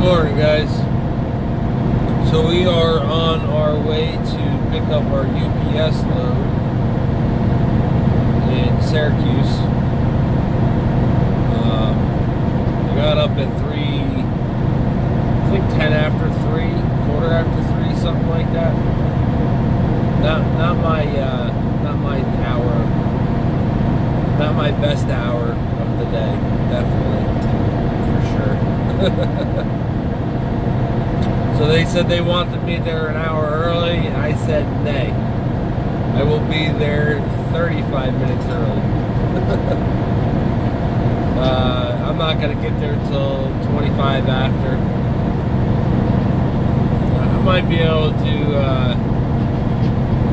Morning, guys. So we are on our way to pick up our UPS load in Syracuse. We got up at 10 after 3, quarter after 3, something like that. Not my hour, not my best hour of the day, definitely, for sure. So they said they wanted me there an hour early, and I said nay. I will be there 35 minutes early. I'm not going to get there till 25 after. I might be able to,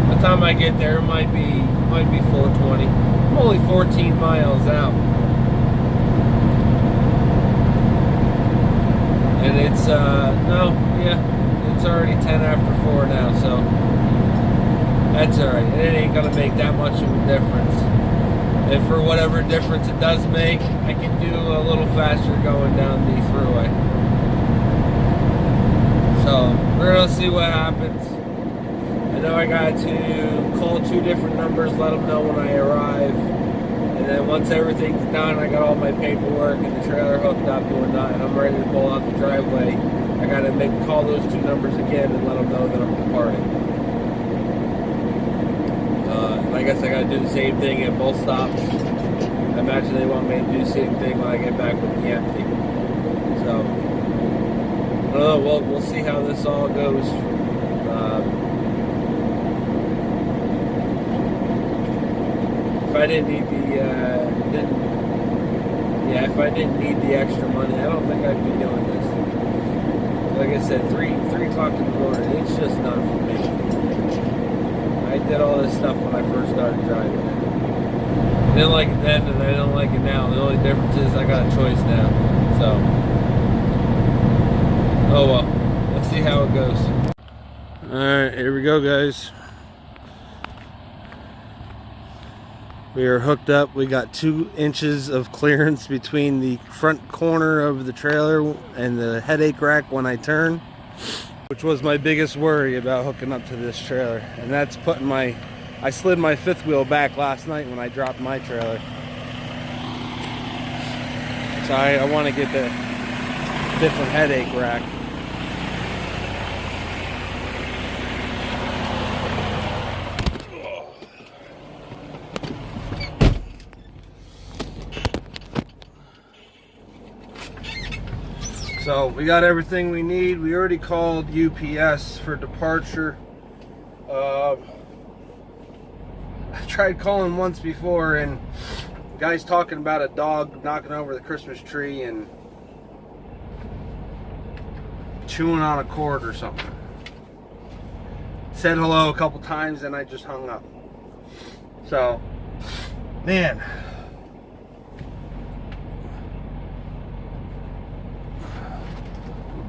by the time I get there, it might be 4:20. I'm only 14 miles out. And it's, it's already 10 after 4 now, so that's alright. It ain't gonna make that much of a difference. And for whatever difference it does make, I can do a little faster going down the thruway. So, we're gonna see what happens. I know I got to call 2 different numbers, let them know when I arrive. And then once everything's done, I got all my paperwork and the trailer hooked up and whatnot, and I'm ready to pull out the driveway. I gotta call those 2 numbers again and let them know that I'm departing. I guess I gotta do the same thing at both stops. I imagine they want me to do the same thing when I get back with the empty. So, I don't know, we'll see how this all goes. If I didn't need the extra money, I don't think I'd be doing this. Like I said, 3 o'clock in the morning, it's just not for me. I did all this stuff when I first started driving. I didn't like it then, and I don't like it now. The only difference is I got a choice now. So, oh well. Let's see how it goes. Alright, here we go, guys. We are hooked up. We got 2 inches of clearance between the front corner of the trailer and the headache rack when I turn, which was my biggest worry about hooking up to this trailer. And that's putting I slid my 5th wheel back last night when I dropped my trailer. So I want to get the different headache rack. So we got everything we need. We already called UPS for departure. I tried calling once before, and the guy's talking about a dog knocking over the Christmas tree and chewing on a cord or something. Said hello a couple times and I just hung up. So, man.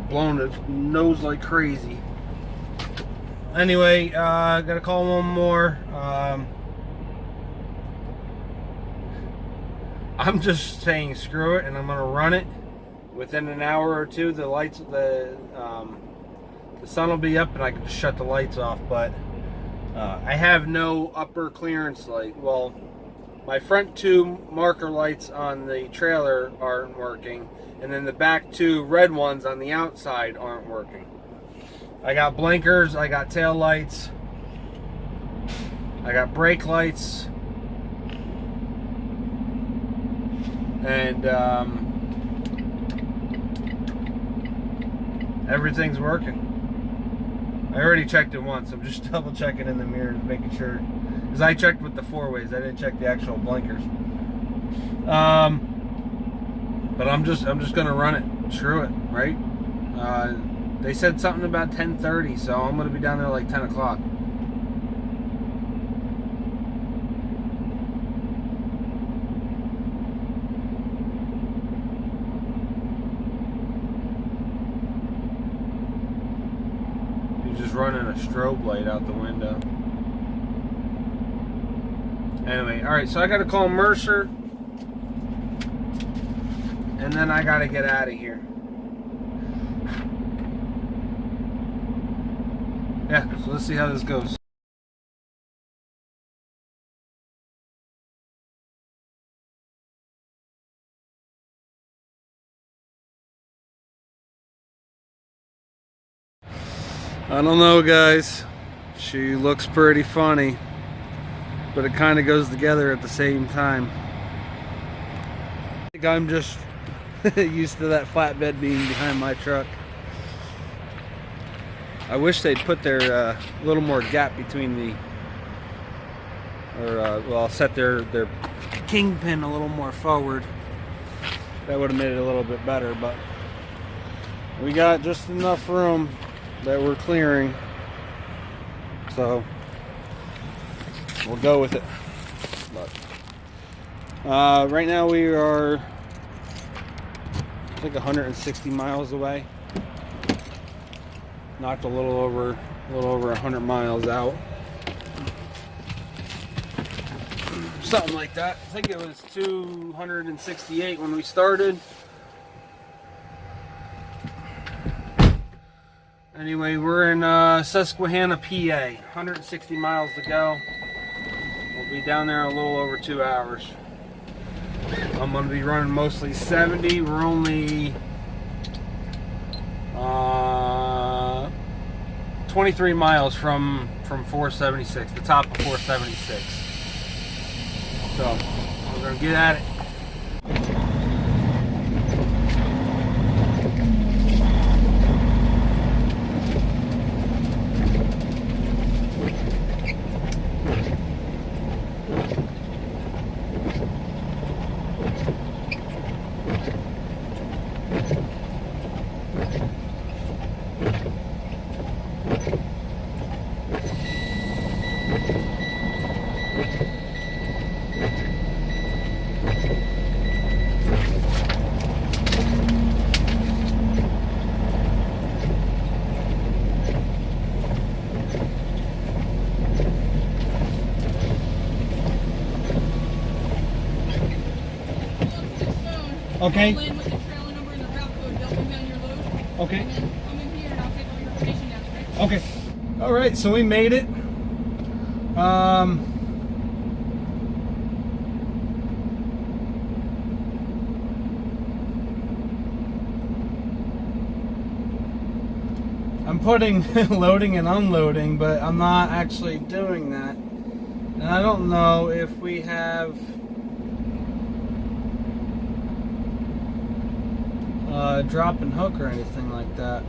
Blowing its nose like crazy. Anyway, gotta call one more. I'm just saying screw it, and I'm gonna run it. Within an hour or 2, the sun will be up, and I can just shut the lights off. But I have no upper clearance light. Well, my front 2 marker lights on the trailer aren't working. And then the back 2 red ones on the outside aren't working. I got blinkers, I got tail lights, I got brake lights, and everything's working. I already checked it once. I'm just double checking in the mirrors, making sure, because I checked with the 4-ways. I didn't check the actual blinkers. But I'm just gonna run it. Screw it, right? They said something about 10:30, so I'm gonna be down there like 10 o'clock. He's just running a strobe light out the window. Anyway, all right. So I gotta call Mercer. And then I gotta get out of here. yeah, so let's see how this goes. I don't know, guys. She looks pretty funny, but it kind of goes together at the same time. I think I'm just used to that flatbed being behind my truck. I wish they'd put their little more gap between the, or well, set their kingpin a little more forward. That would have made it a little bit better, but we got just enough room that we're clearing, so we'll go with it. But right now we are, I think, 160 miles away. Knocked a little over 100 miles out, something like that. I think it was 268 when we started. Anyway, we're in Susquehanna, PA. 160 miles to go. We'll be down there in a little over 2 hours. I'm going to be running mostly 70. We're only 23 miles from 476, the top of 476. So we're going to get at it. Okay. With the trailer number and the route code, they'll bring down your load. Okay. And then come in here and I'll take all your information down, okay? Okay. All right, so we made it. I'm putting loading and unloading, but I'm not actually doing that. And I don't know if we have drop and hook or anything like that.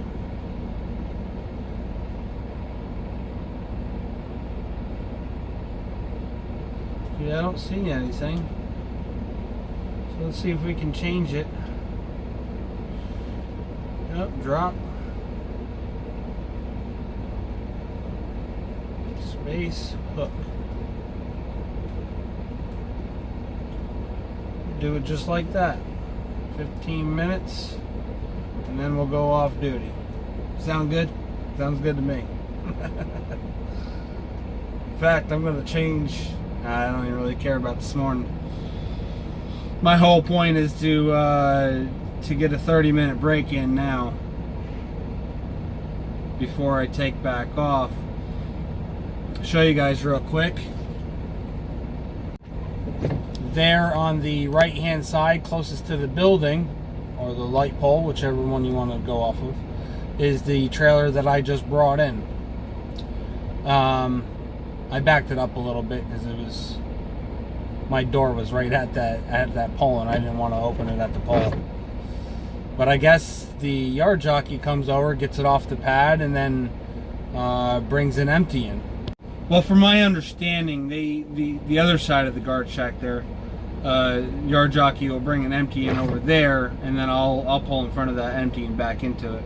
Yeah, I don't see anything. So let's see if we can change it. Yep, drop. Space, hook. Do it just like that. 15 minutes. And then we'll go off duty. Sound good? Sounds good to me. In fact, I'm going to change. I don't even really care about this morning. My whole point is to get a 30-minute break in now before I take back off. I'll show you guys real quick. There on the right-hand side, closest to the building, or the light pole, whichever one you want to go off of, is the trailer that I just brought in. I backed it up a little bit because it was, my door was right at that pole, and I didn't want to open it at the pole. But I guess the yard jockey comes over, gets it off the pad, and then brings an empty in. Well, from my understanding, the other side of the guard shack there, yard jockey will bring an empty in over there, and then I'll pull in front of that empty and back into it.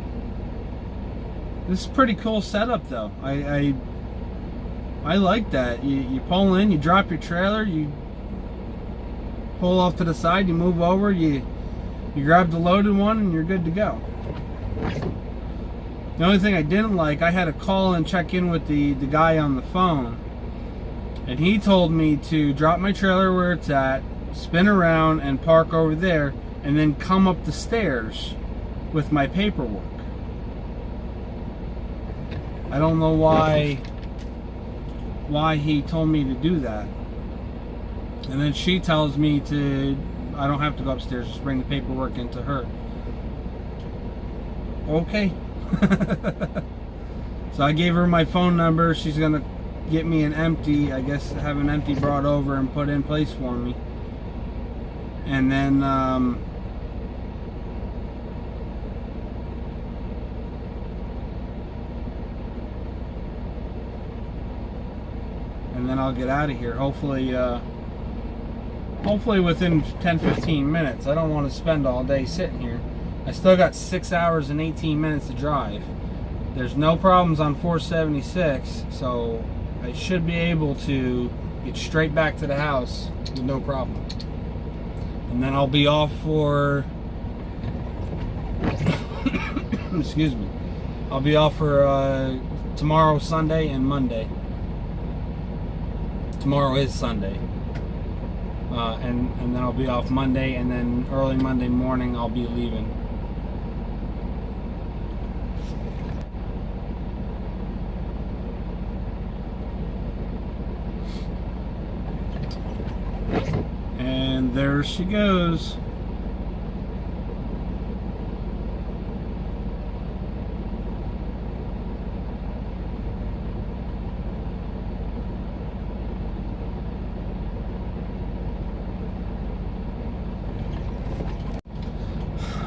This is a pretty cool setup, though. I like that. You pull in, you drop your trailer, you pull off to the side, you move over, you grab the loaded one, and you're good to go. The only thing I didn't like, I had to call and check in with the guy on the phone, and he told me to drop my trailer where it's at, spin around and park over there, and then come up the stairs with my paperwork. I don't know why he told me to do that. And then she tells me I don't have to go upstairs, just bring the paperwork into her. Okay. So I gave her my phone number. She's gonna get me an empty, I guess have an empty brought over and put in place for me. And then I'll get out of here. Hopefully within 10-15 minutes. I don't want to spend all day sitting here. I still got 6 hours and 18 minutes to drive. There's no problems on 476, so I should be able to get straight back to the house with no problem. And then I'll be off for excuse me. I'll be off for tomorrow, Sunday, and Monday. Tomorrow is Sunday. And then I'll be off Monday, and then early Monday morning I'll be leaving. And there she goes.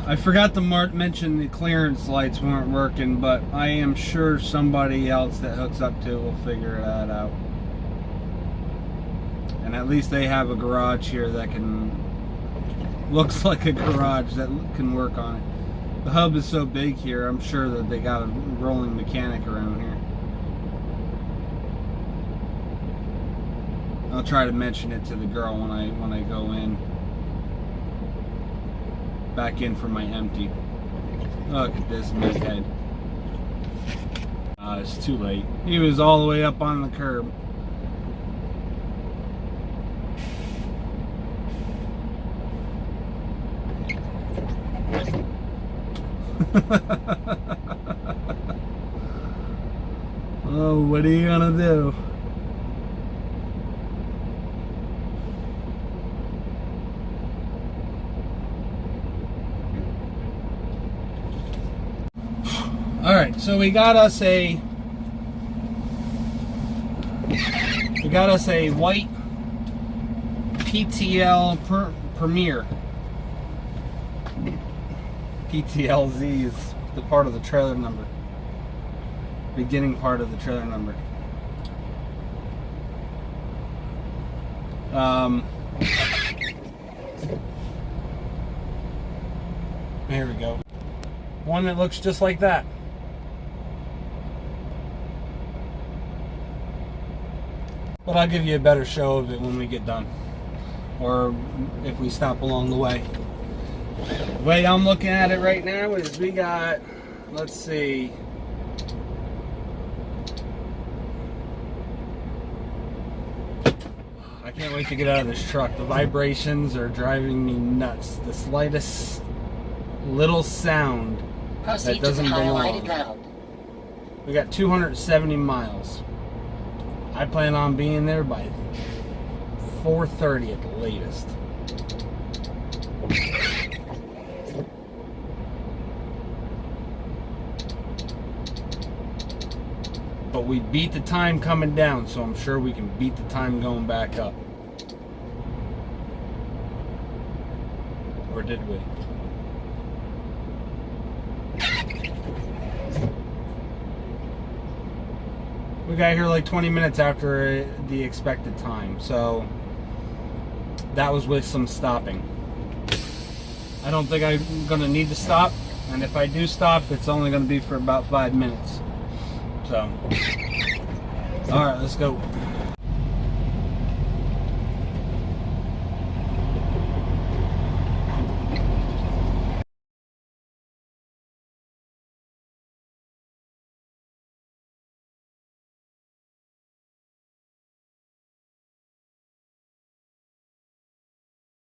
I forgot to mention the clearance lights weren't working, but I am sure somebody else that hooks up to it will figure that out. And at least they have a garage here that looks like a garage that can work on it. The hub is so big here, I'm sure that they got a rolling mechanic around here. I'll try to mention it to the girl when I go in. Back in for my empty. Look at this meathead. It's too late. He was all the way up on the curb. Oh, what are you gonna do? Alright, so we got us a white PTL Premier. PTLZ is the part of the trailer number. Beginning part of the trailer number. Here we go. One that looks just like that. But I'll give you a better show of it when we get done. Or if we stop along the way. The way I'm looking at it right now is we got, let's see. I can't wait to get out of this truck. The vibrations are driving me nuts. The slightest little sound that doesn't belong. We got 270 miles. I plan on being there by 4:30 at the latest. But we beat the time coming down, so I'm sure we can beat the time going back up. Or did we? We got here like 20 minutes after the expected time, so that was with some stopping. I don't think I'm gonna need to stop, and if I do stop, it's only gonna be for about 5 minutes. So, all right, let's go.